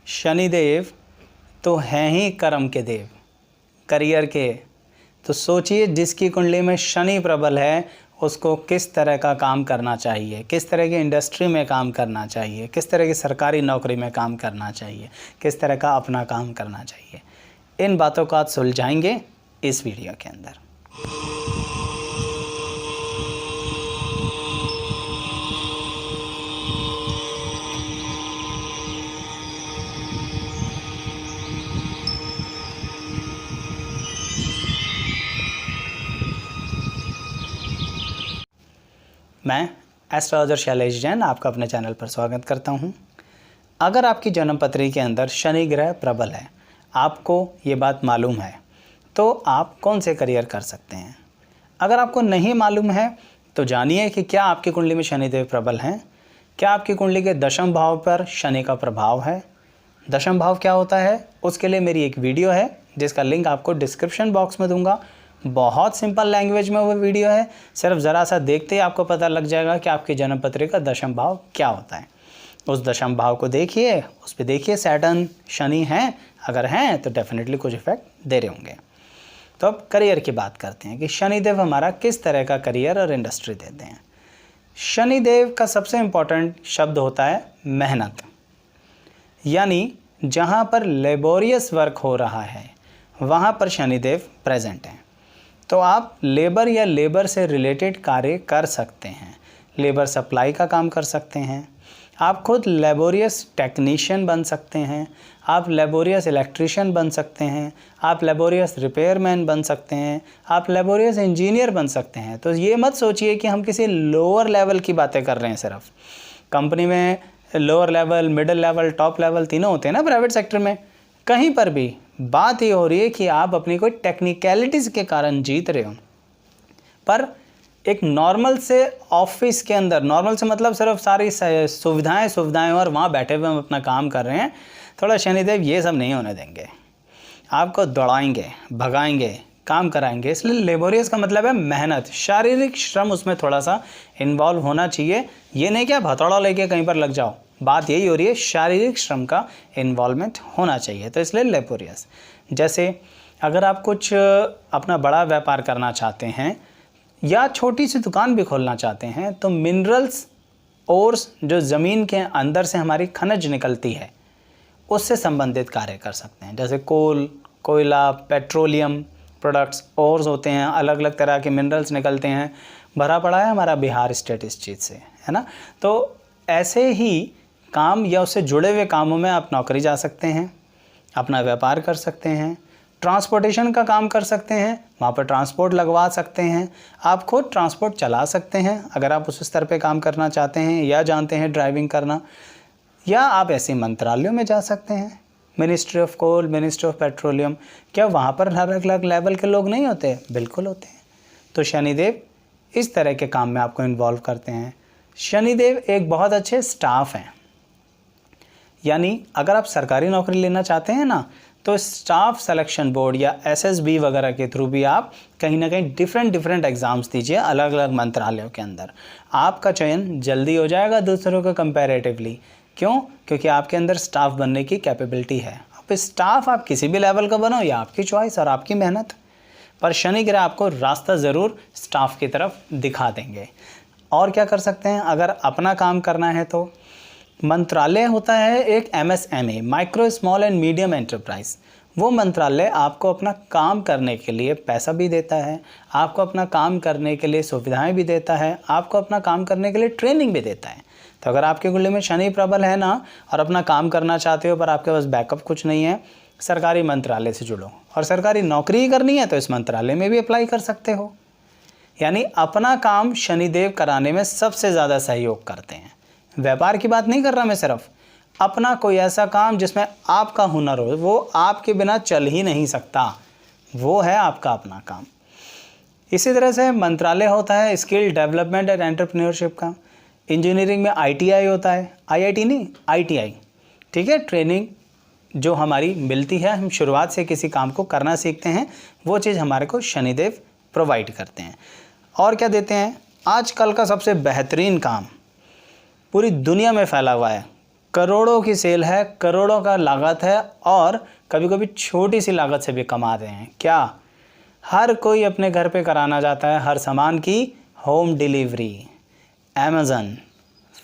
शनिदेव तो हैं ही कर्म के देव, करियर के। तो सोचिए जिसकी कुंडली में शनि प्रबल है उसको किस तरह का काम करना चाहिए, किस तरह की इंडस्ट्री में काम करना चाहिए, किस तरह की सरकारी नौकरी में काम करना चाहिए, किस तरह का अपना काम करना चाहिए। इन बातों को आज सुलझाएंगे इस वीडियो के अंदर। मैं एस्ट्रोलॉजर शैलेश जैन आपका अपने चैनल पर स्वागत करता हूं। अगर आपकी जन्म पत्री के अंदर शनि ग्रह प्रबल है, आपको ये बात मालूम है, तो आप कौन से करियर कर सकते हैं। अगर आपको नहीं मालूम है तो जानिए कि क्या आपकी कुंडली में शनिदेव प्रबल हैं, क्या आपकी कुंडली के दशम भाव पर शनि का प्रभाव है। दशम भाव क्या होता है उसके लिए मेरी एक वीडियो है जिसका लिंक आपको डिस्क्रिप्शन बॉक्स में दूंगा। बहुत सिंपल लैंग्वेज में वो वीडियो है, सिर्फ ज़रा सा देखते ही आपको पता लग जाएगा कि आपकी जन्म पत्री का दशम भाव क्या होता है। उस दशम भाव को देखिए, उस पर देखिए सैटर्न शनि हैं, अगर हैं तो डेफिनेटली कुछ इफेक्ट दे रहे होंगे। तो अब करियर की बात करते हैं कि शनिदेव हमारा किस तरह का करियर और इंडस्ट्री देते हैं। शनिदेव का सबसे इम्पॉर्टेंट शब्द होता है मेहनत, यानी जहाँ पर लेबोरियस वर्क हो रहा है वहाँ पर शनिदेव प्रेजेंट हैं। तो आप लेबर या लेबर से रिलेटेड कार्य कर सकते हैं, लेबर सप्लाई का काम कर सकते हैं, आप खुद लेबोरियस टेक्नीशियन बन सकते हैं, आप लेबोरियस इलेक्ट्रिशियन बन सकते हैं, आप लेबोरियस रिपेयरमैन बन सकते हैं, आप लेबोरियस इंजीनियर बन सकते हैं। तो ये मत सोचिए कि हम किसी लोअर लेवल की बातें कर रहे हैं। सिर्फ कंपनी में lower level, middle level, top level तीनों होते हैं ना प्राइवेट सेक्टर में। कहीं पर भी बात ये हो रही है कि आप अपनी कोई टेक्निकलिटीज़ के कारण जीत रहे हो, पर एक नॉर्मल से ऑफिस के अंदर, नॉर्मल से मतलब सिर्फ सारी सुविधाएं और वहाँ बैठे हुए हम अपना काम कर रहे हैं, थोड़ा शनिदेव ये सब नहीं होने देंगे। आपको दौड़ाएंगे, भगाएंगे, काम कराएंगे। इसलिए लेबोरियस का मतलब है मेहनत, शारीरिक श्रम उसमें थोड़ा सा इन्वॉल्व होना चाहिए। ये नहीं कि आप हथौड़ा लेके कहीं पर लग जाओ, बात यही हो रही है शारीरिक श्रम का इन्वॉल्वमेंट होना चाहिए। तो इसलिए लेबोरियस। जैसे अगर आप कुछ अपना बड़ा व्यापार करना चाहते हैं या छोटी सी दुकान भी खोलना चाहते हैं, तो मिनरल्स ओर्स जो ज़मीन के अंदर से हमारी खनिज निकलती है उससे संबंधित कार्य कर सकते हैं। जैसे कोल, कोयला, पेट्रोलियम प्रोडक्ट्स, ओर्स होते हैं, अलग अलग तरह के मिनरल्स निकलते हैं। भरा पड़ा है हमारा बिहार स्टेट इस चीज़ से, है ना। तो ऐसे ही काम या उससे जुड़े हुए कामों में आप नौकरी जा सकते हैं, अपना व्यापार कर सकते हैं, ट्रांसपोर्टेशन का काम कर सकते हैं, वहाँ पर ट्रांसपोर्ट लगवा सकते हैं, आप खुद ट्रांसपोर्ट चला सकते हैं अगर आप उस स्तर पे काम करना चाहते हैं या जानते हैं ड्राइविंग करना। या आप ऐसे मंत्रालयों में जा सकते हैं, ministry of coal, ministry of petroleum. क्या वहाँ पर अलग अलग लेवल के लोग नहीं होते? बिल्कुल होते हैं। तो शनिदेव इस तरह के काम में आपको इन्वॉल्व करते हैं। शनिदेव एक बहुत अच्छे स्टाफ हैं, यानी अगर आप सरकारी नौकरी लेना चाहते हैं ना, तो स्टाफ सिलेक्शन बोर्ड या एसएसबी वगैरह के थ्रू भी आप कहीं ना कहीं डिफरेंट एग्ज़ाम्स दीजिए अलग अलग मंत्रालयों के अंदर। आपका चयन जल्दी हो जाएगा दूसरों के कंपैरेटिवली। क्यों? क्योंकि आपके अंदर स्टाफ बनने की कैपेबिलिटी है। अब स्टाफ आप किसी भी लेवल का बनो, या आपकी चॉइस और आपकी मेहनत, पर शनि ग्रह आपको रास्ता ज़रूर स्टाफ की तरफ दिखा देंगे। और क्या कर सकते हैं अगर अपना काम करना है तो मंत्रालय होता है एक MSME, micro small and medium enterprise. वो मंत्रालय आपको अपना काम करने के लिए पैसा भी देता है, आपको अपना काम करने के लिए सुविधाएं भी देता है, आपको अपना काम करने के लिए ट्रेनिंग भी देता है। तो अगर आपके कुंडली में शनि प्रबल है ना और अपना काम करना चाहते हो पर आपके पास बैकअप कुछ नहीं है, सरकारी मंत्रालय से जुड़ो। और सरकारी नौकरी ही करनी है तो इस मंत्रालय में भी अप्लाई कर सकते हो। यानी अपना काम शनिदेव कराने में सबसे ज़्यादा सहयोग करते हैं। व्यापार की बात नहीं कर रहा मैं, सिर्फ अपना कोई ऐसा काम जिसमें आपका हुनर हो, वो आपके बिना चल ही नहीं सकता, वो है आपका अपना काम। इसी तरह से मंत्रालय होता है स्किल डेवलपमेंट एंड एंटरप्रेन्योरशिप का। इंजीनियरिंग में ITI होता है, IIT नहीं, ITI, ठीक है। ट्रेनिंग जो हमारी मिलती है, हम शुरुआत से किसी काम को करना सीखते हैं, वो चीज़ हमारे को शनिदेव प्रोवाइड करते हैं। और क्या देते हैं? आजकल का सबसे बेहतरीन काम पूरी दुनिया में फैला हुआ है, करोड़ों की सेल है, करोड़ों का लागत है और कभी कभी छोटी सी लागत से भी कमा रहे हैं। क्या हर कोई अपने घर पे कराना चाहता है हर सामान की होम डिलीवरी। अमेज़न,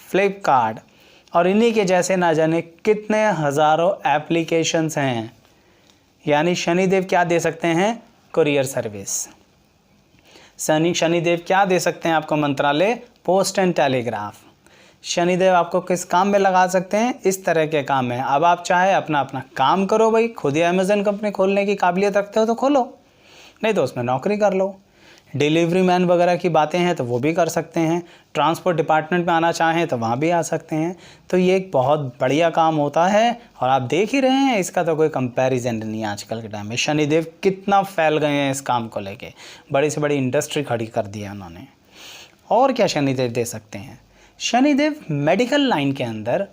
फ्लिपकार्ट और इन्हीं के जैसे ना जाने कितने हज़ारों एप्लीकेशंस हैं। यानी शनिदेव क्या दे सकते हैं? Courier service. शनिदेव क्या दे सकते हैं आपको? मंत्रालय, पोस्ट एंड टेलीग्राफ। शनिदेव आपको किस काम में लगा सकते हैं? इस तरह के काम में। अब आप चाहे अपना अपना काम करो भाई, खुद ही अमेज़न कंपनी खोलने की काबिलियत रखते हो तो खोलो, नहीं तो उसमें नौकरी कर लो। डिलीवरी मैन वगैरह की बातें हैं तो वो भी कर सकते हैं। ट्रांसपोर्ट डिपार्टमेंट में आना चाहें तो वहाँ भी आ सकते हैं। तो ये एक बहुत बढ़िया काम होता है और आप देख ही रहे हैं, इसका तो कोई कंपैरिजन नहीं है आजकल के टाइम में। शनिदेव कितना फैल गए हैं इस काम को लेके, बड़ी से बड़ी इंडस्ट्री खड़ी कर दी है उन्होंने। और क्या शनिदेव दे सकते हैं? शनिदेव मेडिकल लाइन के अंदर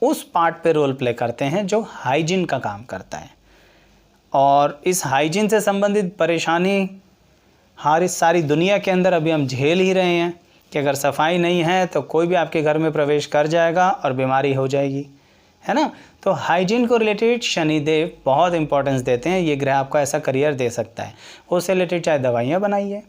उस पार्ट पे रोल प्ले करते हैं जो हाइजीन का काम करता है। और इस हाइजीन से संबंधित परेशानी हर इस सारी दुनिया के अंदर अभी हम झेल ही रहे हैं कि अगर सफाई नहीं है तो कोई भी आपके घर में प्रवेश कर जाएगा और बीमारी हो जाएगी, है ना। तो हाइजीन को रिलेटेड शनिदेव बहुत इंपॉर्टेंस देते हैं। ये ग्रह आपको ऐसा करियर दे सकता है। उससे रिलेटेड चाहे दवाइयाँ बनाइए,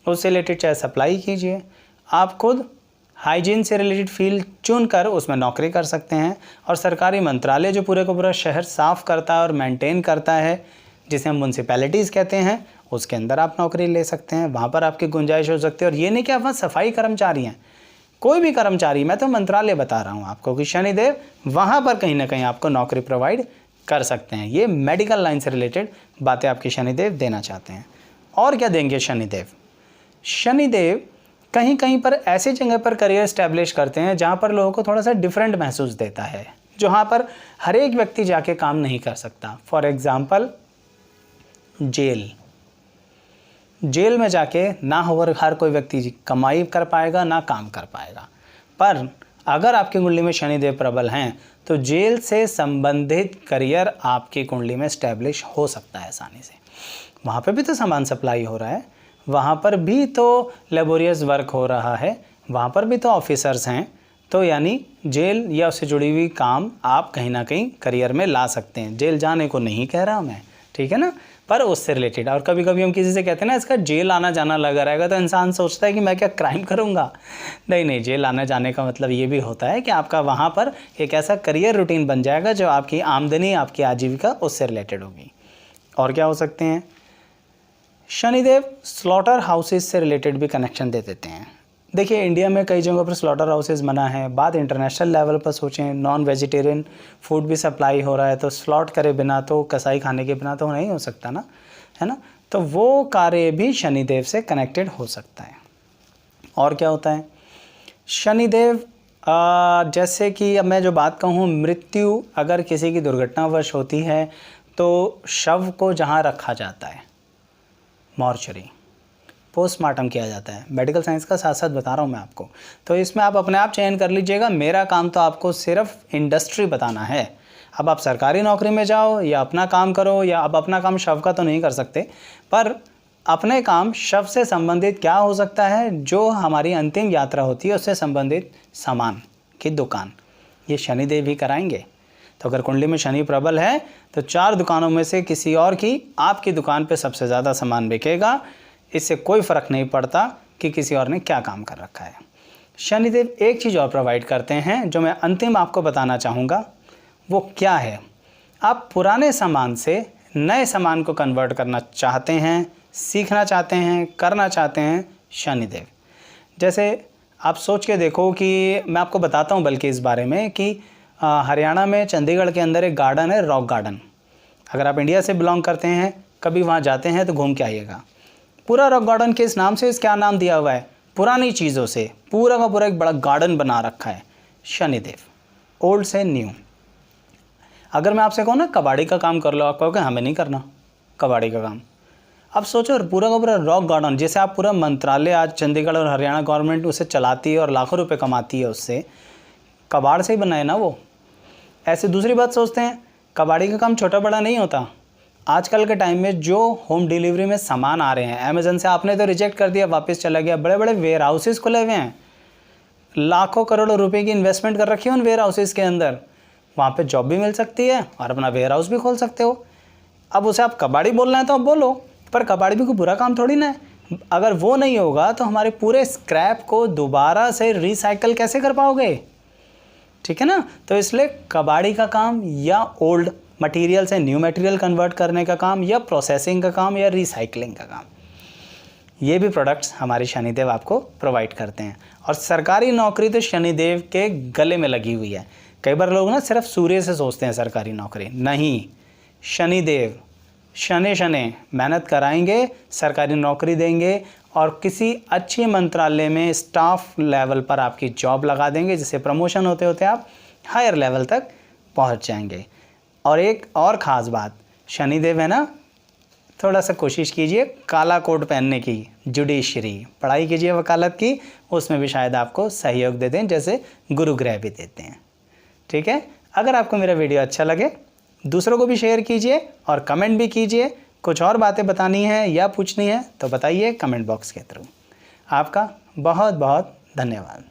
उससे रिलेटेड चाहे सप्लाई कीजिए, आप खुद हाइजीन से रिलेटेड फील्ड चुनकर उसमें नौकरी कर सकते हैं। और सरकारी मंत्रालय जो पूरे को पूरा शहर साफ़ करता है और मेंटेन करता है, जिसे हम म्यूनसिपैलिटीज़ कहते हैं, उसके अंदर आप नौकरी ले सकते हैं। वहाँ पर आपकी गुंजाइश हो सकती है। और ये नहीं कि आप वहाँ सफाई कर्मचारी हैं, कोई भी कर्मचारी, मैं तो मंत्रालय बता रहा हूँ आपको कि शनिदेव वहाँ पर कहीं ना कहीं आपको नौकरी प्रोवाइड कर सकते हैं। ये मेडिकल लाइन से रिलेटेड बातें आपके शनिदेव देना चाहते हैं। और क्या देंगे शनिदेव? शनिदेव कहीं कहीं पर ऐसी जगह पर करियर इस्टेब्लिश करते हैं जहाँ पर लोगों को थोड़ा सा डिफरेंट महसूस देता है, जहाँ पर हर एक व्यक्ति जाके काम नहीं कर सकता। फॉर एग्ज़ाम्पल जेल में जाके ना हर कोई व्यक्ति कमाई कर पाएगा ना काम कर पाएगा। पर अगर आपकी कुंडली में शनिदेव प्रबल हैं तो जेल से संबंधित करियर आपकी कुंडली में स्टैब्लिश हो सकता है आसानी से। वहाँ पे भी तो सामान सप्लाई हो रहा है, वहाँ पर भी तो लेबोरियस वर्क हो रहा है, वहाँ पर भी तो ऑफिसर्स हैं। तो यानी जेल या उससे जुड़ी हुई काम आप कहीं ना कहीं करियर में ला सकते हैं। जेल जाने को नहीं कह रहा मैं, ठीक है ना, पर उससे रिलेटेड। और कभी कभी हम किसी से कहते हैं ना इसका जेल आना जाना लगा रहेगा, तो इंसान सोचता है कि मैं क्या क्राइम करूँगा। नहीं, जेल आने जाने का मतलब ये भी होता है कि आपका वहाँ पर एक ऐसा करियर रूटीन बन जाएगा जो आपकी आमदनी, आपकी आजीविका उससे रिलेटेड होगी। और क्या हो सकते हैं? शनिदेव स्लॉटर हाउसेस से रिलेटेड भी कनेक्शन दे देते हैं। देखिए इंडिया में कई जगहों पर स्लॉटर हाउसेस बना है। बात इंटरनेशनल लेवल पर सोचें, नॉन वेजिटेरियन फूड भी सप्लाई हो रहा है, तो स्लॉट करे बिना तो, कसाई खाने के बिना तो नहीं हो सकता ना, है ना। तो वो कार्य भी शनिदेव से कनेक्टेड हो सकता है। और क्या होता है? शनिदेव जैसे कि अब मैं जो बात कहूँ, मृत्यु अगर किसी की दुर्घटनावश होती है तो शव को जहाँ रखा जाता है, मॉर्चरी, पोस्टमार्टम किया जाता है। मेडिकल साइंस का साथ साथ बता रहा हूँ मैं आपको। तो इसमें आप अपने आप चयन कर लीजिएगा। मेरा काम तो आपको सिर्फ इंडस्ट्री बताना है। अब आप सरकारी नौकरी में जाओ या अपना काम करो, या अब अपना काम शव का तो नहीं कर सकते, पर अपने काम शव से संबंधित क्या हो सकता है, जो हमारी अंतिम यात्रा होती है उससे संबंधित सामान की दुकान, ये शनिदेव ही कराएंगे। तो अगर कुंडली में शनि प्रबल है तो 4 दुकानों में से किसी और की, आपकी दुकान पे सबसे ज़्यादा सामान बिकेगा। इससे कोई फ़र्क नहीं पड़ता कि किसी और ने क्या काम कर रखा है। शनिदेव एक चीज़ और प्रोवाइड करते हैं जो मैं अंतिम आपको बताना चाहूँगा। वो क्या है? आप पुराने सामान से नए सामान को कन्वर्ट करना चाहते हैं, सीखना चाहते हैं, करना चाहते हैं, शनिदेव। जैसे आप सोच के देखो कि मैं आपको बताता हूँ बल्कि इस बारे में कि हरियाणा में चंडीगढ़ के अंदर एक गार्डन है, रॉक गार्डन। अगर आप इंडिया से बिलोंग करते हैं, कभी वहाँ जाते हैं तो घूम के आइएगा। पूरा रॉक गार्डन के इस नाम से क्या नाम दिया हुआ है? पुरानी चीज़ों से पूरा का पूरा एक बड़ा गार्डन बना रखा है शनिदेव, ओल्ड से न्यू। अगर मैं आपसे कहूँ ना कबाड़ी का काम कर लो, आप कहोगे हमें नहीं करना कबाड़ी का काम। अब सोचो पूरा का पूरा रॉक गार्डन, जैसे आप पूरा मंत्रालय आज चंडीगढ़ और हरियाणा गवर्नमेंट उसे चलाती है और लाखों रुपए कमाती है उससे, कबाड़ से ही बना है ना वो। ऐसे दूसरी बात सोचते हैं, कबाड़ी का काम छोटा बड़ा नहीं होता। आजकल के टाइम में जो होम डिलीवरी में सामान आ रहे हैं अमेज़न से, आपने तो रिजेक्ट कर दिया, वापस चला गया। बड़े बड़े वेयर हाउसेस खुले हुए हैं, लाखों करोड़ों रुपए की इन्वेस्टमेंट कर रखी है उन वेयर हाउसेस के अंदर, वहाँ पे जॉब भी मिल सकती है और अपना वेयर हाउस भी खोल सकते हो। अब उसे आप कबाड़ी बोलना है तो आप बोलो, पर कबाड़ी भी कोई बुरा काम थोड़ी ना है। अगर वो नहीं होगा तो हमारे पूरे स्क्रैप को दोबारा से रिसाइकल कैसे कर पाओगे, ठीक है ना। तो इसलिए कबाड़ी का काम या ओल्ड मटेरियल से न्यू मटेरियल कन्वर्ट करने का काम या प्रोसेसिंग का काम या रिसाइकलिंग का काम, ये भी प्रोडक्ट्स हमारे शनिदेव आपको प्रोवाइड करते हैं। और सरकारी नौकरी तो शनिदेव के गले में लगी हुई है। कई बार लोग ना सिर्फ सूर्य से सोचते हैं सरकारी नौकरी, नहीं, शनिदेव शनि मेहनत कराएंगे, सरकारी नौकरी देंगे और किसी अच्छे मंत्रालय में स्टाफ लेवल पर आपकी जॉब लगा देंगे, जिससे प्रमोशन होते होते आप हायर लेवल तक पहुंच जाएंगे। और एक और ख़ास बात, शनिदेव है ना, थोड़ा सा कोशिश कीजिए काला कोट पहनने की, जुडिशरी पढ़ाई कीजिए वकालत की, उसमें भी शायद आपको सहयोग देते हैं, जैसे गुरु ग्रह भी देते हैं, ठीक है। अगर आपको मेरा वीडियो अच्छा लगे दूसरों को भी शेयर कीजिए और कमेंट भी कीजिए। कुछ और बातें बतानी है या पूछनी है तो बताइए कमेंट बॉक्स के थ्रू। आपका बहुत बहुत धन्यवाद।